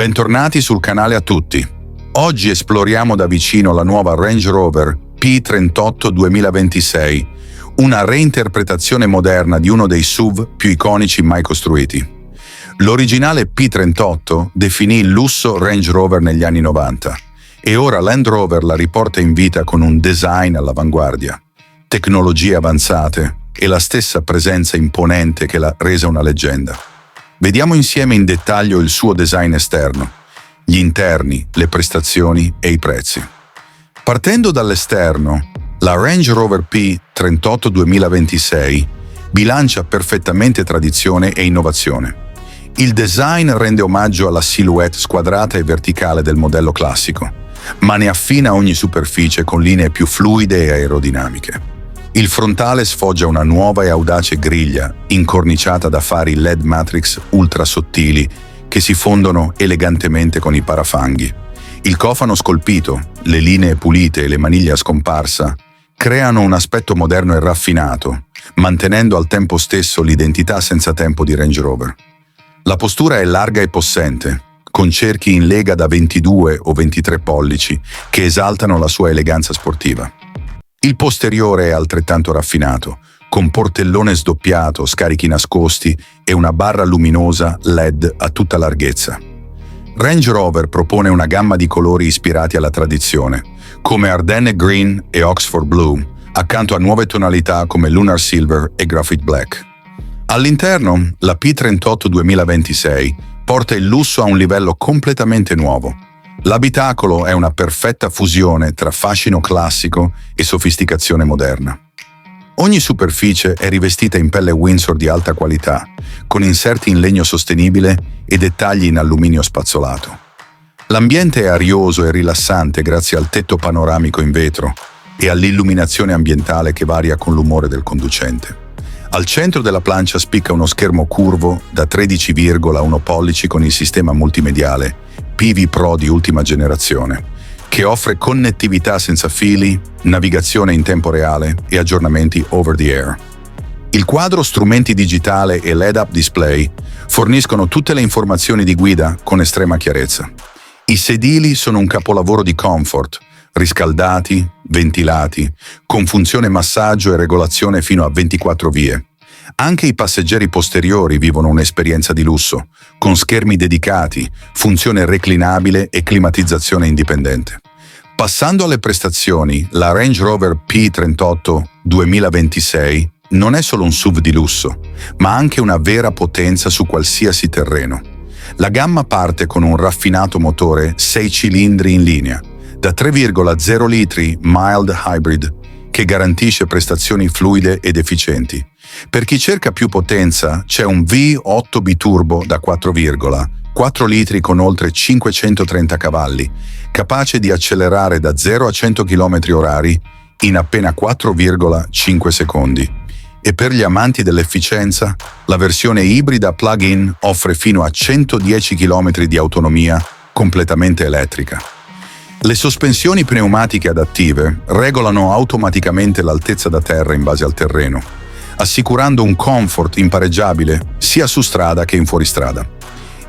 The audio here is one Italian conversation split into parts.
Bentornati sul canale a tutti. Oggi esploriamo da vicino la nuova Range Rover P38 2026, una reinterpretazione moderna di uno dei SUV più iconici mai costruiti. L'originale P38 definì il lusso Range Rover negli anni 90 e ora Land Rover la riporta in vita con un design all'avanguardia, tecnologie avanzate e la stessa presenza imponente che l'ha resa una leggenda. Vediamo insieme in dettaglio il suo design esterno, gli interni, le prestazioni e i prezzi. Partendo dall'esterno, la Range Rover P38 2026 bilancia perfettamente tradizione e innovazione. Il design rende omaggio alla silhouette squadrata e verticale del modello classico, ma ne affina ogni superficie con linee più fluide e aerodinamiche. Il frontale sfoggia una nuova e audace griglia, incorniciata da fari LED matrix ultra sottili che si fondono elegantemente con i parafanghi. Il cofano scolpito, le linee pulite e le maniglie a scomparsa creano un aspetto moderno e raffinato, mantenendo al tempo stesso l'identità senza tempo di Range Rover. La postura è larga e possente, con cerchi in lega da 22 o 23 pollici che esaltano la sua eleganza sportiva. Il posteriore è altrettanto raffinato, con portellone sdoppiato, scarichi nascosti e una barra luminosa LED a tutta larghezza. Range Rover propone una gamma di colori ispirati alla tradizione, come Ardenne Green e Oxford Blue, accanto a nuove tonalità come Lunar Silver e Graphite Black. All'interno, la P38 2026 porta il lusso a un livello completamente nuovo. L'abitacolo è una perfetta fusione tra fascino classico e sofisticazione moderna. Ogni superficie è rivestita in pelle Windsor di alta qualità, con inserti in legno sostenibile e dettagli in alluminio spazzolato. L'ambiente è arioso e rilassante grazie al tetto panoramico in vetro e all'illuminazione ambientale che varia con l'umore del conducente. Al centro della plancia spicca uno schermo curvo da 13,1 pollici con il sistema multimediale PV Pro di ultima generazione, che offre connettività senza fili, navigazione in tempo reale e aggiornamenti over the air. Il quadro strumenti digitale e LED-up display forniscono tutte le informazioni di guida con estrema chiarezza. I sedili sono un capolavoro di comfort, riscaldati, ventilati, con funzione massaggio e regolazione fino a 24 vie. Anche i passeggeri posteriori vivono un'esperienza di lusso, con schermi dedicati, funzione reclinabile e climatizzazione indipendente. Passando alle prestazioni, la Range Rover P38 2026 non è solo un SUV di lusso, ma anche una vera potenza su qualsiasi terreno. La gamma parte con un raffinato motore 6 cilindri in linea, da 3,0 litri mild hybrid, che garantisce prestazioni fluide ed efficienti. Per chi cerca più potenza c'è un V8 biturbo da 4,4 litri con oltre 530 cavalli, capace di accelerare da 0 a 100 km/h in appena 4,5 secondi. E per gli amanti dell'efficienza, la versione ibrida plug-in offre fino a 110 km di autonomia completamente elettrica. Le sospensioni pneumatiche adattive regolano automaticamente l'altezza da terra in base al terreno, assicurando un comfort impareggiabile sia su strada che in fuoristrada.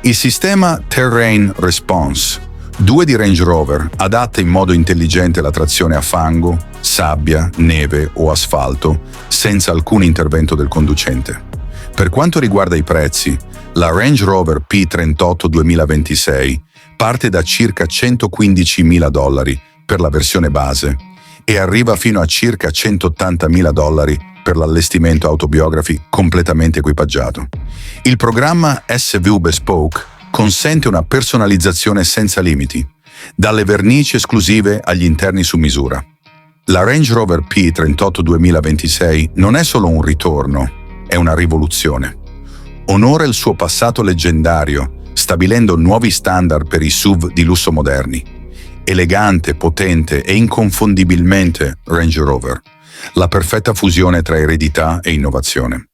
Il sistema Terrain Response 2 di Range Rover adatta in modo intelligente la trazione a fango, sabbia, neve o asfalto senza alcun intervento del conducente. Per quanto riguarda i prezzi, la Range Rover P38 2026 parte da circa $115.000 per la versione base e arriva fino a circa $180.000 per l'allestimento autobiography completamente equipaggiato. Il programma SV Bespoke consente una personalizzazione senza limiti, dalle vernici esclusive agli interni su misura. La Range Rover P38 2026 non è solo un ritorno, è una rivoluzione. Onora il suo passato leggendario, stabilendo nuovi standard per i SUV di lusso moderni. Elegante, potente e inconfondibilmente Range Rover, la perfetta fusione tra eredità e innovazione.